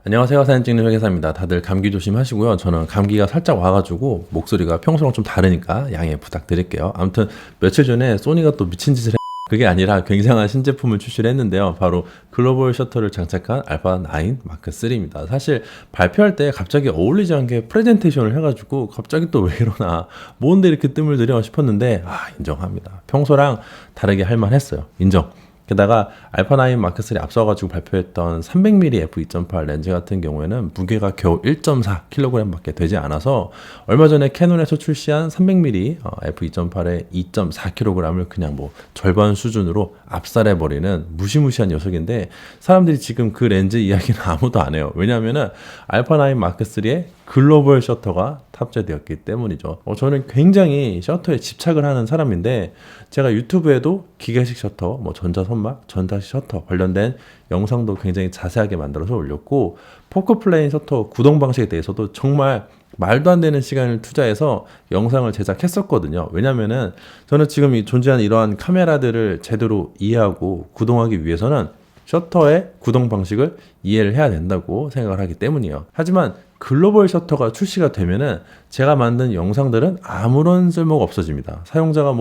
안녕하세요. 사진 찍는 회계사입니다. 다들 감기 조심하시고요. 저는 감기가 살짝 와가지고 목소리가 평소랑 좀 다르니까 양해 부탁드릴게요. 아무튼 며칠 전에 소니가 또 미친 짓을 그게 아니라 굉장한 신제품을 출시를 했는데요. 바로 글로벌 셔터를 장착한 알파 9 마크 3입니다. 사실 발표할 때 갑자기 어울리지 않게 프레젠테이션을 해가지고 갑자기 또 왜 이러나 뭔데 이렇게 뜸을 들여 싶었는데 인정합니다. 평소랑 다르게 할 만했어요. 인정. 게다가 알파9 마크3 앞서가지고 발표했던 300mm f2.8 렌즈 같은 경우에는 무게가 겨우 1.4kg 밖에 되지 않아서 얼마 전에 캐논에서 출시한 300mm f2.8의 2.4kg을 그냥 뭐 절반 수준으로 압살해버리는 무시무시한 녀석인데 사람들이 지금 그 렌즈 이야기는 아무도 안 해요. 왜냐하면 알파9 마크3의 글로벌 셔터가 탑재되었기 때문이죠. 저는 굉장히 셔터에 집착을 하는 사람인데 제가 유튜브에도 기계식 셔터, 전자선막, 전자식 셔터 관련된 영상도 굉장히 자세하게 만들어서 올렸고 포커 플레인 셔터 구동 방식에 대해서도 정말 말도 안 되는 시간을 투자해서 영상을 제작했었거든요. 왜냐면은 저는 지금 존재하는 이러한 카메라들을 제대로 이해하고 구동하기 위해서는 셔터의 구동 방식을 이해를 해야 된다고 생각을 하기 때문이에요. 하지만 글로벌 셔터가 출시가 되면은 제가 만든 영상들은 아무런 쓸모가 없어집니다. 사용자가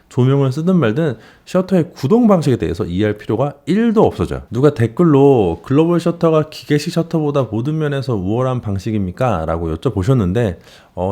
조명을 쓰든 말든 셔터의 구동 방식에 대해서 이해할 필요가 1도 없어져요. 누가 댓글로 글로벌 셔터가 기계식 셔터보다 모든 면에서 우월한 방식입니까? 라고 여쭤보셨는데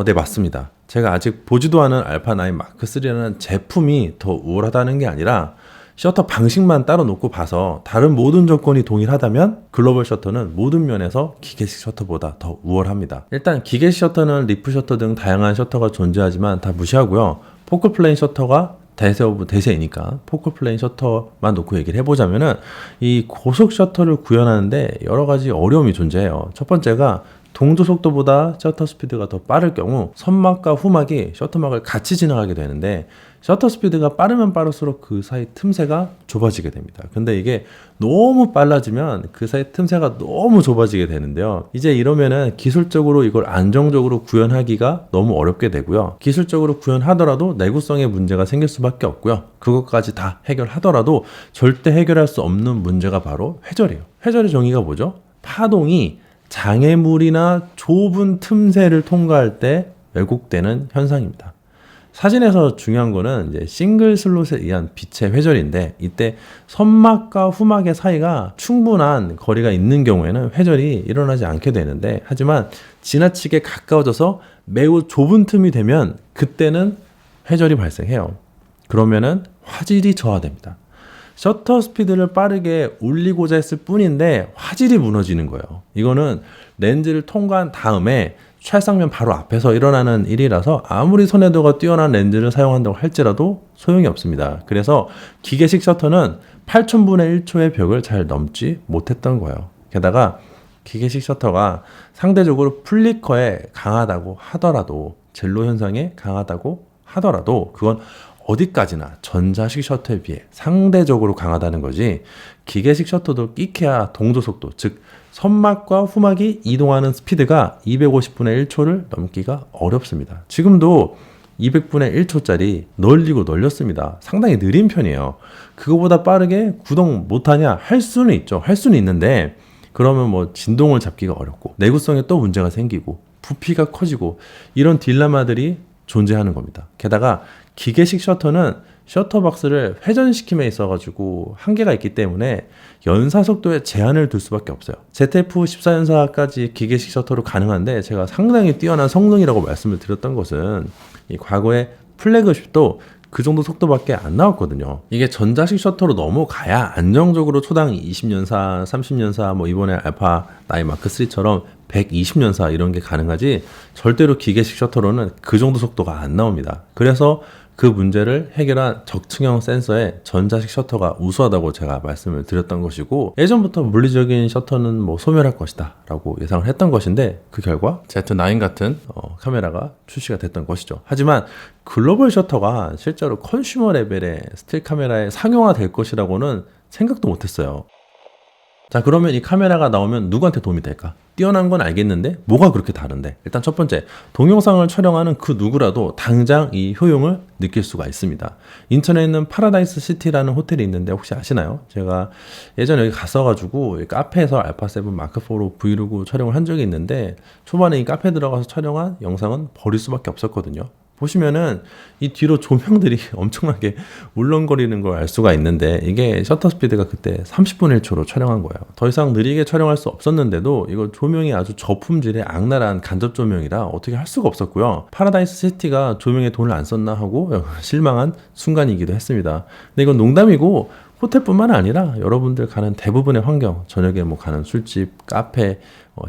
네, 맞습니다. 제가 아직 보지도 않은 알파9 마크3라는 제품이 더 우월하다는 게 아니라 셔터 방식만 따로 놓고 봐서 다른 모든 조건이 동일하다면 글로벌 셔터는 모든 면에서 기계식 셔터보다 더 우월합니다. 일단 기계식 셔터는 리프 셔터 등 다양한 셔터가 존재하지만 다 무시하고요. 포커 플레인 셔터가 대세 오브 대세이니까 포커 플레인 셔터만 놓고 얘기를 해보자면은 이 고속 셔터를 구현하는데 여러 가지 어려움이 존재해요. 첫 번째가 동조 속도보다 셔터 스피드가 더 빠를 경우 선막과 후막이 셔터막을 같이 지나가게 되는데 셔터 스피드가 빠르면 빠를수록 그 사이 틈새가 좁아지게 됩니다. 근데 이게 너무 빨라지면 그 사이 틈새가 너무 좁아지게 되는데요. 이제 이러면은 기술적으로 이걸 안정적으로 구현하기가 너무 어렵게 되고요. 기술적으로 구현하더라도 내구성에 문제가 생길 수밖에 없고요. 그것까지 다 해결하더라도 절대 해결할 수 없는 문제가 바로 회절이에요. 회절의 정의가 뭐죠? 파동이 장애물이나 좁은 틈새를 통과할 때 왜곡되는 현상입니다. 사진에서 중요한 거는 이제 싱글 슬롯에 의한 빛의 회절인데 이때 선막과 후막의 사이가 충분한 거리가 있는 경우에는 회절이 일어나지 않게 되는데 하지만 지나치게 가까워져서 매우 좁은 틈이 되면 그때는 회절이 발생해요. 그러면은 화질이 저하됩니다. 셔터 스피드를 빠르게 올리고자 했을 뿐인데 화질이 무너지는 거예요. 이거는 렌즈를 통과한 다음에 찰상면 바로 앞에서 일어나는 일이라서 아무리 선회도가 뛰어난 렌즈를 사용한다고 할지라도 소용이 없습니다. 그래서 기계식 셔터는 8000분의 1초의 벽을 잘 넘지 못했던 거예요. 게다가 기계식 셔터가 상대적으로 플리커에 강하다고 하더라도 젤로 현상에 강하다고 하더라도 그건 어디까지나 전자식 셔터에 비해 상대적으로 강하다는 거지 기계식 셔터도 끼케야 동조 속도 즉 선막과 후막이 이동하는 스피드가 250분의 1초를 넘기가 어렵습니다. 지금도 200분의 1초짜리 널리고 널렸습니다. 상당히 느린 편이에요. 그거보다 빠르게 구동 못하냐? 할 수는 있죠. 할 수는 있는데 그러면 진동을 잡기가 어렵고 내구성에 또 문제가 생기고 부피가 커지고 이런 딜레마들이 존재하는 겁니다. 게다가 기계식 셔터는 셔터박스를 회전시킴에 있어가지고 한계가 있기 때문에 연사 속도에 제한을 둘 수밖에 없어요. ZF-14연사까지 기계식 셔터로 가능한데 제가 상당히 뛰어난 성능이라고 말씀을 드렸던 것은 이 과거에 플래그십도 그 정도 속도밖에 안 나왔거든요. 이게 전자식 셔터로 넘어가야 안정적으로 초당 20년사, 30년사, 이번에 알파 9 마크3처럼 120년사 이런 게 가능하지 절대로 기계식 셔터로는 그 정도 속도가 안 나옵니다. 그래서 그 문제를 해결한 적층형 센서의 전자식 셔터가 우수하다고 제가 말씀을 드렸던 것이고 예전부터 물리적인 셔터는 소멸할 것이다 라고 예상을 했던 것인데 그 결과 Z9 같은 카메라가 출시가 됐던 것이죠. 하지만 글로벌 셔터가 실제로 컨슈머 레벨의 스틸 카메라에 상용화 될 것이라고는 생각도 못했어요. 자, 그러면 이 카메라가 나오면 누구한테 도움이 될까? 뛰어난 건 알겠는데 뭐가 그렇게 다른데? 일단 첫 번째, 동영상을 촬영하는 그 누구라도 당장 이 효용을 느낄 수가 있습니다. 인천에 있는 파라다이스 시티라는 호텔이 있는데 혹시 아시나요? 제가 예전에 여기 갔어가지고 이 카페에서 알파7 마크4로 브이로그 촬영을 한 적이 있는데 초반에 이 카페 들어가서 촬영한 영상은 버릴 수밖에 없었거든요. 보시면은 이 뒤로 조명들이 엄청나게 울렁거리는 걸 알 수가 있는데 이게 셔터 스피드가 그때 30분의 1초로 촬영한 거예요. 더 이상 느리게 촬영할 수 없었는데도 이거 조명이 아주 저품질의 악랄한 간접 조명이라 어떻게 할 수가 없었고요. 파라다이스 시티가 조명에 돈을 안 썼나 하고 실망한 순간이기도 했습니다. 근데 이건 농담이고 호텔뿐만 아니라 여러분들 가는 대부분의 환경, 저녁에 뭐 가는 술집, 카페,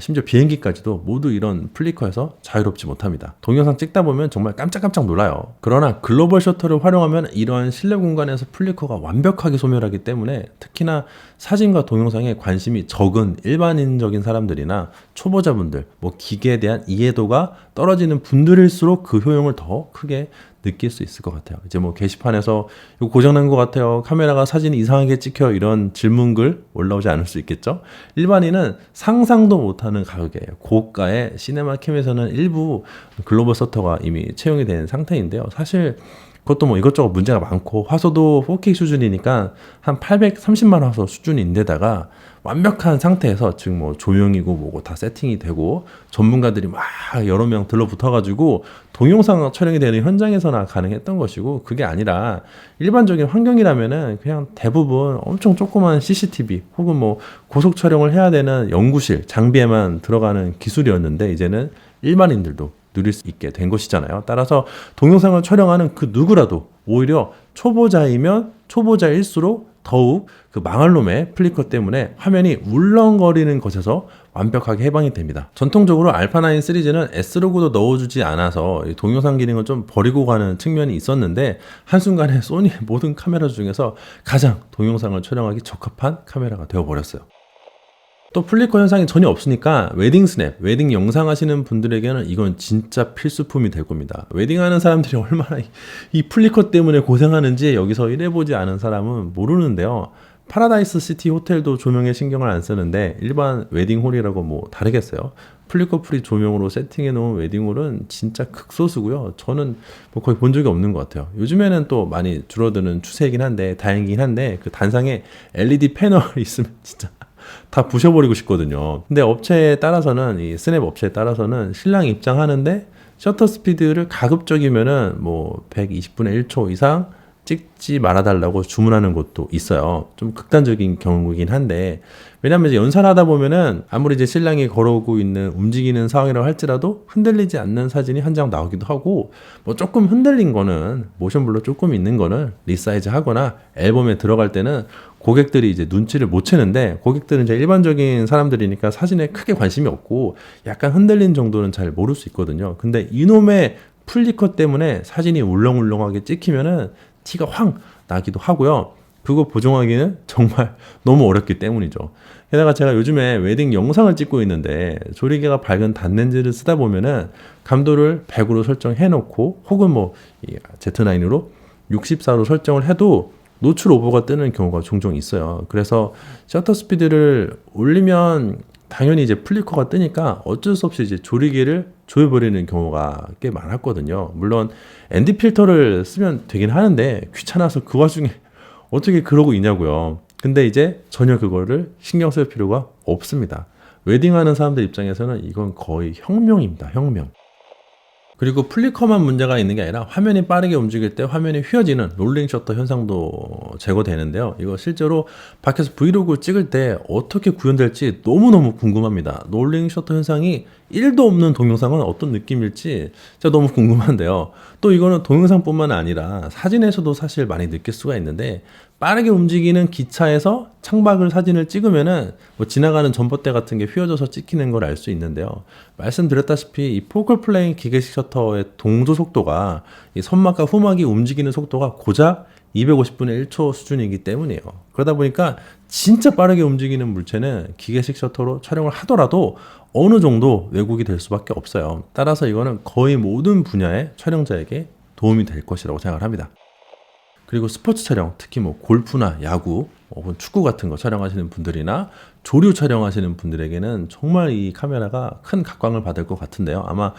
심지어 비행기까지도 모두 이런 플리커에서 자유롭지 못합니다. 동영상 찍다 보면 정말 깜짝깜짝 놀라요. 그러나 글로벌 셔터를 활용하면 이런 실내 공간에서 플리커가 완벽하게 소멸하기 때문에 특히나 사진과 동영상에 관심이 적은 일반인적인 사람들이나 초보자분들, 뭐 기계에 대한 이해도가 떨어지는 분들일수록 그 효용을 더 크게 느낄 수 있을 것 같아요. 이제 뭐 게시판에서 이거 고장난 것 같아요. 카메라가 사진이 이상하게 찍혀요. 이런 질문글 올라오지 않을 수 있겠죠. 일반인은 상상도 못하는 가격에 고가의 시네마캠에서는 일부 글로벌 셔터가 이미 채용이 된 상태인데요. 사실 그것도 뭐 이것저것 문제가 많고 화소도 4K 수준이니까 한 830만 화소 수준인데다가 완벽한 상태에서 즉 뭐 조명이고 뭐고 다 세팅이 되고 전문가들이 막 여러 명 들러붙어가지고 동영상 촬영이 되는 현장에서나 가능했던 것이고 그게 아니라 일반적인 환경이라면은 그냥 대부분 엄청 조그만 CCTV 혹은 뭐 고속 촬영을 해야 되는 연구실 장비에만 들어가는 기술이었는데 이제는 일반인들도 누릴 수 있게 된 것이잖아요. 따라서 동영상을 촬영하는 그 누구라도 오히려 초보자이면 초보자일수록 더욱 그 망할 놈의 플리커 때문에 화면이 울렁거리는 것에서 완벽하게 해방이 됩니다. 전통적으로 알파9 시리즈는 S로고도 넣어주지 않아서 동영상 기능을 좀 버리고 가는 측면이 있었는데 한순간에 소니의 모든 카메라 중에서 가장 동영상을 촬영하기 적합한 카메라가 되어버렸어요. 또 플리커 현상이 전혀 없으니까 웨딩 스냅, 웨딩 영상 하시는 분들에게는 이건 진짜 필수품이 될 겁니다. 웨딩 하는 사람들이 얼마나 이 플리커 때문에 고생하는지 여기서 일해보지 않은 사람은 모르는데요. 파라다이스 시티 호텔도 조명에 신경을 안 쓰는데 일반 웨딩홀이라고 뭐 다르겠어요. 플리커 프리 조명으로 세팅해 놓은 웨딩홀은 진짜 극소수고요. 저는 뭐 거의 본 적이 없는 것 같아요. 요즘에는 또 많이 줄어드는 추세이긴 한데 다행이긴 한데 그 단상에 LED 패널이 있으면 진짜 다 부셔버리고 싶거든요. 근데 업체에 따라서는 이 스냅 업체에 따라서는 신랑 입장하는데 셔터 스피드를 가급적이면은 뭐 120분의 1초 이상 찍지 말아달라고 주문하는 곳도 있어요. 좀 극단적인 경우이긴 한데 왜냐면 이제 연사를 하다 보면은 아무리 이제 신랑이 걸어오고 있는 움직이는 상황이라고 할지라도 흔들리지 않는 사진이 한 장 나오기도 하고 뭐 조금 흔들린 거는 모션블러 조금 있는 거는 리사이즈 하거나 앨범에 들어갈 때는 고객들이 이제 눈치를 못 채는데 고객들은 이제 일반적인 사람들이니까 사진에 크게 관심이 없고 약간 흔들린 정도는 잘 모를 수 있거든요. 근데 이놈의 플리커 때문에 사진이 울렁울렁하게 찍히면은 티가 확 나기도 하고요. 그거 보정하기는 정말 너무 어렵기 때문이죠. 게다가 제가 요즘에 웨딩 영상을 찍고 있는데 조리개가 밝은 단렌즈를 쓰다 보면은 감도를 100으로 설정해 놓고 혹은 뭐 Z9으로 64로 설정을 해도 노출 오버가 뜨는 경우가 종종 있어요. 그래서 셔터 스피드를 올리면 당연히 이제 플리커가 뜨니까 어쩔 수 없이 이제 조리개를 조여버리는 경우가 꽤 많았거든요. 물론 ND 필터를 쓰면 되긴 하는데 귀찮아서 그 와중에 어떻게 그러고 있냐고요. 근데 이제 전혀 그거를 신경 쓸 필요가 없습니다. 웨딩하는 사람들 입장에서는 이건 거의 혁명입니다. 혁명. 그리고 플리커만 문제가 있는 게 아니라 화면이 빠르게 움직일 때 화면이 휘어지는 롤링 셔터 현상도 제거되는데요. 이거 실제로 밖에서 브이로그 찍을 때 어떻게 구현될지 너무너무 궁금합니다. 롤링 셔터 현상이 1도 없는 동영상은 어떤 느낌일지 진짜 너무 궁금한데요. 또 이거는 동영상뿐만 아니라 사진에서도 사실 많이 느낄 수가 있는데 빠르게 움직이는 기차에서 창밖을 사진을 찍으면은 뭐 지나가는 전봇대 같은 게 휘어져서 찍히는 걸 알 수 있는데요. 말씀드렸다시피 이 포컬 플레인 기계식 셔터의 동조 속도가 이 선막과 후막이 움직이는 속도가 고작 250분의 1초 수준이기 때문이에요. 그러다 보니까 진짜 빠르게 움직이는 물체는 기계식 셔터로 촬영을 하더라도 어느 정도 왜곡이 될 수밖에 없어요. 따라서 이거는 거의 모든 분야의 촬영자에게 도움이 될 것이라고 생각을 합니다. 그리고 스포츠 촬영, 특히 뭐 골프나 야구 혹은 축구 같은 거 촬영하시는 분들이나 조류 촬영하시는 분들에게는 정말 이 카메라가 큰 각광을 받을 것 같은데요. 아마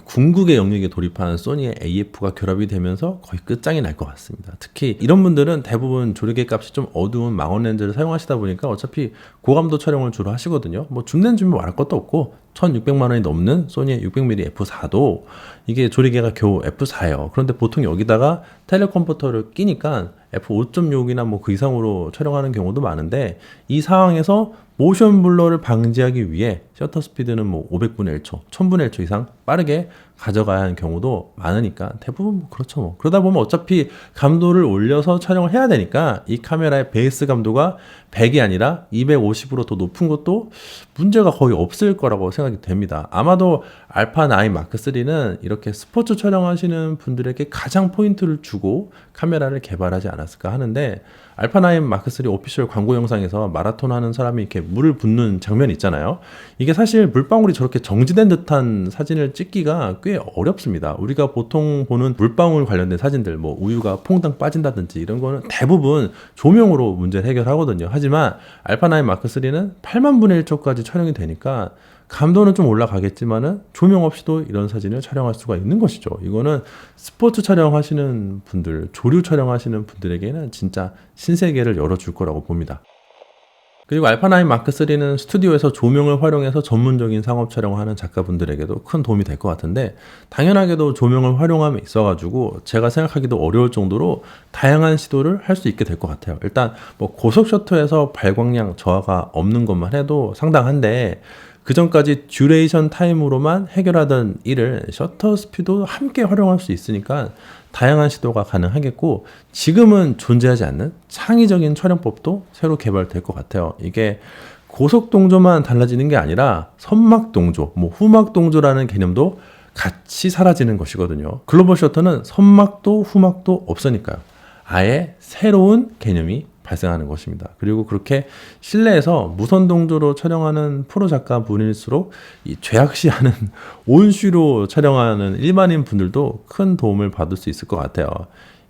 궁극의 영역에 돌입한 소니의 AF가 결합이 되면서 거의 끝장이 날 것 같습니다. 특히 이런 분들은 대부분 조리개 값이 좀 어두운 망원 렌즈를 사용하시다 보니까 어차피 고감도 촬영을 주로 하시거든요. 뭐 줌렌즈 좀 말할 것도 없고 1600만 원이 넘는 소니의 600mm f4도 이게 조리개가 겨우 f4예요. 그런데 보통 여기다가 텔레컴포터를 끼니까 f5.6이나 뭐 그 이상으로 촬영하는 경우도 많은데, 이 상황에서 모션 블러를 방지하기 위해 셔터 스피드는 뭐 500분의 1초, 1000분의 1초 이상 빠르게 가져가야 하는 경우도 많으니까 대부분 뭐 그렇죠. 뭐 그러다 보면 어차피 감도를 올려서 촬영을 해야 되니까 이 카메라의 베이스 감도가 100이 아니라 250으로 더 높은 것도 문제가 거의 없을 거라고 생각이 됩니다. 아마도 알파 9 마크 3는 이렇게 스포츠 촬영하시는 분들에게 가장 포인트를 주고 카메라를 개발하지 않았을까 하는데, 알파 9 마크 3 오피셜 광고 영상에서 마라톤 하는 사람이 이렇게 물을 붓는 장면이 있잖아요. 이게 사실 물방울이 저렇게 정지된 듯한 사진을 찍기가 꽤 어렵습니다. 우리가 보통 보는 물방울 관련된 사진들, 뭐 우유가 퐁당 빠진다든지 이런 거는 대부분 조명으로 문제를 해결하거든요. 하지만 알파 9 마크 3는 8만 분의 1초까지 촬영이 되니까 감도는 좀 올라가겠지만은 조명 없이도 이런 사진을 촬영할 수가 있는 것이죠. 이거는 스포츠 촬영하시는 분들, 조류 촬영하시는 분들에게는 진짜 신세계를 열어줄 거라고 봅니다. 그리고 알파 9 마크 3는 스튜디오에서 조명을 활용해서 전문적인 상업 촬영을 하는 작가분들에게도 큰 도움이 될 것 같은데, 당연하게도 조명을 활용함에 있어가지고 제가 생각하기도 어려울 정도로 다양한 시도를 할 수 있게 될 것 같아요. 일단 뭐 고속 셔터에서 발광량 저하가 없는 것만 해도 상당한데, 그 전까지 듀레이션 타임으로만 해결하던 일을 셔터 스피드도 함께 활용할 수 있으니까 다양한 시도가 가능하겠고, 지금은 존재하지 않는 창의적인 촬영법도 새로 개발될 것 같아요. 이게 고속 동조만 달라지는 게 아니라 선막 동조, 뭐 후막 동조라는 개념도 같이 사라지는 것이거든요. 글로벌 셔터는 선막도 후막도 없으니까요. 아예 새로운 개념이 발생하는 것입니다. 그리고 그렇게 실내에서 무선 동조로 촬영하는 프로 작가분일수록 이 죄악시하는 온슈로 촬영하는 일반인 분들도 큰 도움을 받을 수 있을 것 같아요.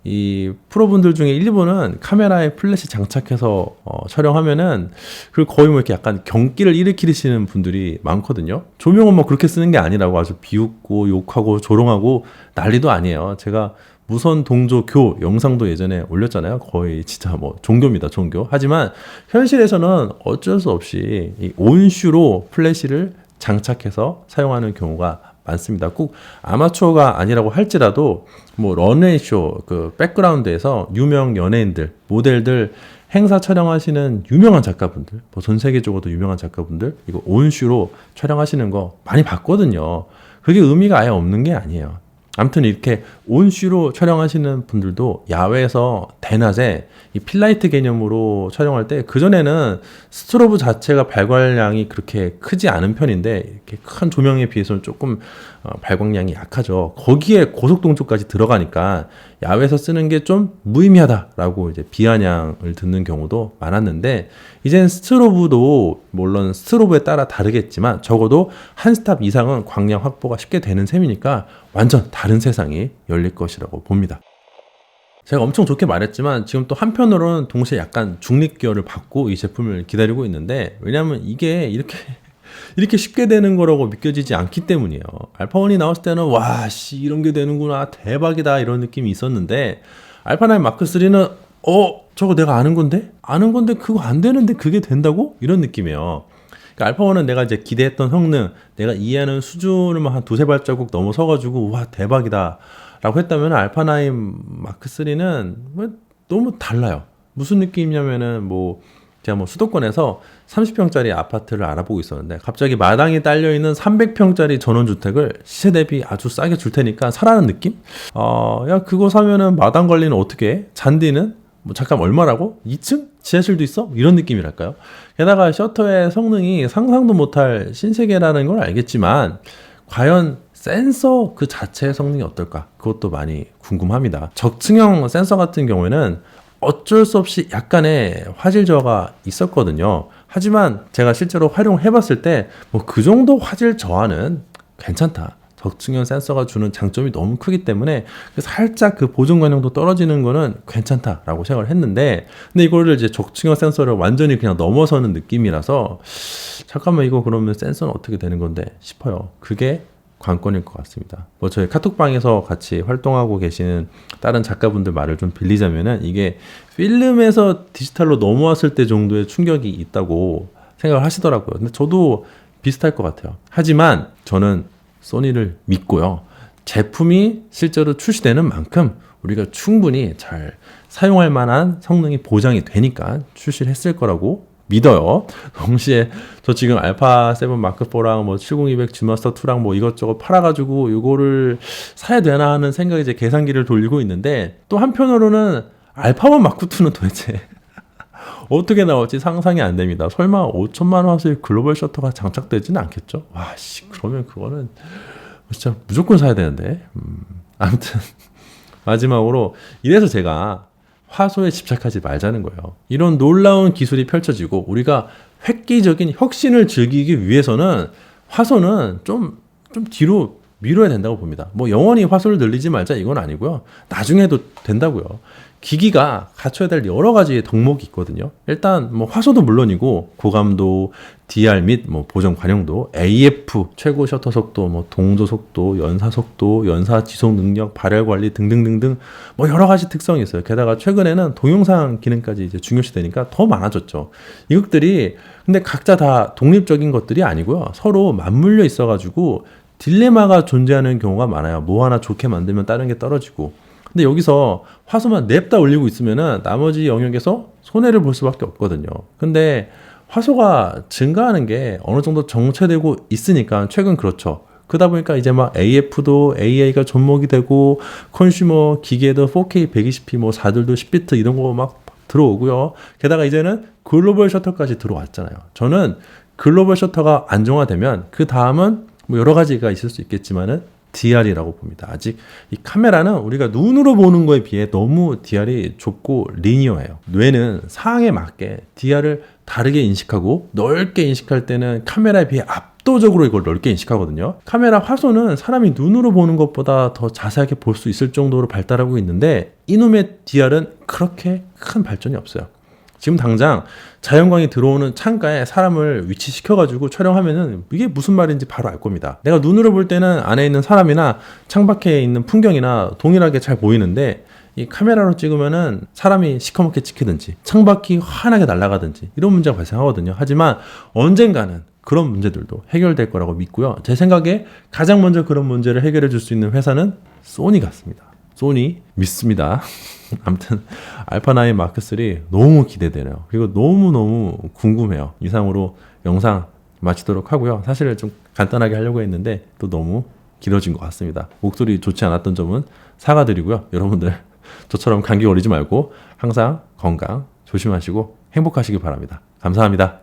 이 프로분들 중에 일부는 카메라에 플래시 장착해서 촬영하면은 그 거의 뭐 이렇게 약간 경기를 일으키시는 분들이 많거든요. 조명은 뭐 그렇게 쓰는 게 아니라고 아주 비웃고 욕하고 조롱하고 난리도 아니에요. 제가 무선 동조 교 영상도 예전에 올렸잖아요. 거의 진짜 뭐 종교입니다, 종교. 하지만 현실에서는 어쩔 수 없이 이 온슈로 플래시를 장착해서 사용하는 경우가 많습니다. 꼭 아마추어가 아니라고 할지라도 뭐 런웨이 쇼 그 백그라운드에서 유명 연예인들, 모델들 행사 촬영하시는 유명한 작가분들, 뭐 전 세계적으로도 유명한 작가분들 이거 온슈로 촬영하시는 거 많이 봤거든요. 그게 의미가 아예 없는 게 아니에요. 아무튼 이렇게 온슈로 촬영하시는 분들도 야외에서 대낮에 이 필라이트 개념으로 촬영할 때, 그전에는 스트로브 자체가 발광량이 그렇게 크지 않은 편인데 이렇게 큰 조명에 비해서는 조금 발광량이 약하죠. 거기에 고속동조까지 들어가니까 야외에서 쓰는 게 좀 무의미하다라고 이제 비아냥을 듣는 경우도 많았는데, 이젠 스트로브도 물론 스트로브에 따라 다르겠지만 적어도 한 스탑 이상은 광량 확보가 쉽게 되는 셈이니까 완전 다른 세상이 열릴 것이라고 봅니다. 제가 엄청 좋게 말했지만 지금 또 한편으로는 동시에 약간 중립기어를 받고 이 제품을 기다리고 있는데, 왜냐하면 이게 이렇게 쉽게 되는 거라고 믿겨지지 않기 때문이에요. 알파1이 나왔을 때는 와, 씨, 이런 게 되는구나, 대박이다, 이런 느낌이 있었는데, 알파 9 마크 3는 저거 내가 아는 건데 그거 안 되는데 그게 된다고? 이런 느낌이에요. 그러니까 알파1은 내가 이제 기대했던 성능, 내가 이해하는 수준을 한 두세 발자국 넘어서가지고 와, 대박이다 라고 했다면, 알파 9 마크 3는 너무 달라요. 무슨 느낌이냐면은 뭐 제가 뭐 수도권에서 30평짜리 아파트를 알아보고 있었는데 갑자기 마당에 딸려있는 300평짜리 전원주택을 시세 대비 아주 싸게 줄 테니까 사라는 느낌? 야, 그거 사면은 마당 관리는 어떻게 해? 잔디는? 뭐 잠깐 얼마라고? 2층? 지하실도 있어? 이런 느낌이랄까요? 게다가 셔터의 성능이 상상도 못할 신세계라는 걸 알겠지만 과연 센서 그 자체의 성능이 어떨까? 그것도 많이 궁금합니다. 적층형 센서 같은 경우에는 어쩔 수 없이 약간의 화질 저하가 있었거든요. 하지만 제가 실제로 활용해 봤을 때 뭐 그 정도 화질 저하는 괜찮다, 적층형 센서가 주는 장점이 너무 크기 때문에 살짝 그 보정 가능도 떨어지는 거는 괜찮다라고 생각을 했는데, 근데 이거를 이제 적층형 센서를 완전히 그냥 넘어서는 느낌이라서 잠깐만 이거 그러면 센서는 어떻게 되는 건데 싶어요. 그게 관건일 것 같습니다. 뭐 저희 카톡방에서 같이 활동하고 계시는 다른 작가분들 말을 좀 빌리자면은 이게 필름에서 디지털로 넘어왔을 때 정도의 충격이 있다고 생각을 하시더라고요. 근데 저도 비슷할 것 같아요. 하지만 저는 소니를 믿고요. 제품이 실제로 출시되는 만큼 우리가 충분히 잘 사용할 만한 성능이 보장이 되니까 출시를 했을 거라고 믿어요. 동시에 저 지금 알파 7 마크 4랑 뭐 70200 G마스터 2랑 뭐 이것저것 팔아가지고 이거를 사야 되나 하는 생각에 이제 계산기를 돌리고 있는데, 또 한편으로는 알파 1 마크 2는 도대체 어떻게 나올지 상상이 안 됩니다. 설마 5천만 화소의 글로벌 셔터가 장착되지는 않겠죠? 와, 씨, 그러면 그거는 진짜 무조건 사야 되는데. 아무튼 마지막으로 이래서 제가 화소에 집착하지 말자는 거예요. 이런 놀라운 기술이 펼쳐지고 우리가 획기적인 혁신을 즐기기 위해서는 화소는 좀 뒤로 미뤄야 된다고 봅니다. 뭐 영원히 화소를 늘리지 말자 이건 아니고요. 나중에도 된다고요. 기기가 갖춰야 될 여러 가지 덕목이 있거든요. 일단 뭐 화소도 물론이고 고감도, DR 및 뭐 보정 관용도, AF 최고 셔터 속도, 뭐 동조 속도, 연사 속도, 연사 지속 능력, 발열 관리 등등등등 뭐 여러 가지 특성이 있어요. 게다가 최근에는 동영상 기능까지 이제 중요시 되니까 더 많아졌죠. 이것들이 근데 각자 다 독립적인 것들이 아니고요. 서로 맞물려 있어가지고 딜레마가 존재하는 경우가 많아요. 뭐 하나 좋게 만들면 다른 게 떨어지고. 근데 여기서 화소만 냅다 올리고 있으면은 나머지 영역에서 손해를 볼 수밖에 없거든요. 근데 화소가 증가하는 게 어느 정도 정체되고 있으니까 최근 그렇죠. 그러다 보니까 이제 막 AF도 AA가 접목이 되고 컨슈머 기기에도 4K 120p 뭐 4들도 10비트 이런 거 막 들어오고요. 게다가 이제는 글로벌 셔터까지 들어왔잖아요. 저는 글로벌 셔터가 안정화되면 그 다음은 뭐 여러 가지가 있을 수 있겠지만은 DR이라고 봅니다. 아직 이 카메라는 우리가 눈으로 보는 거에 비해 너무 DR이 좁고 리니어해요. 뇌는 상황에 맞게 DR을 다르게 인식하고 넓게 인식할 때는 카메라에 비해 압도적으로 이걸 넓게 인식하거든요. 카메라 화소는 사람이 눈으로 보는 것보다 더 자세하게 볼 수 있을 정도로 발달하고 있는데 이놈의 DR은 그렇게 큰 발전이 없어요. 지금 당장 자연광이 들어오는 창가에 사람을 위치시켜가지고 촬영하면은 이게 무슨 말인지 바로 알 겁니다. 내가 눈으로 볼 때는 안에 있는 사람이나 창밖에 있는 풍경이나 동일하게 잘 보이는데 이 카메라로 찍으면은 사람이 시커멓게 찍히든지 창밖이 환하게 날아가든지 이런 문제가 발생하거든요. 하지만 언젠가는 그런 문제들도 해결될 거라고 믿고요. 제 생각에 가장 먼저 그런 문제를 해결해 줄 수 있는 회사는 소니 같습니다. 소니 믿습니다. 아무튼 알파9 마크3 너무 기대되네요. 그리고 너무너무 궁금해요. 이상으로 영상 마치도록 하고요. 사실 좀 간단하게 하려고 했는데 또 너무 길어진 것 같습니다. 목소리 좋지 않았던 점은 사과드리고요. 여러분들 저처럼 감기 걸리지 말고 항상 건강 조심하시고 행복하시길 바랍니다. 감사합니다.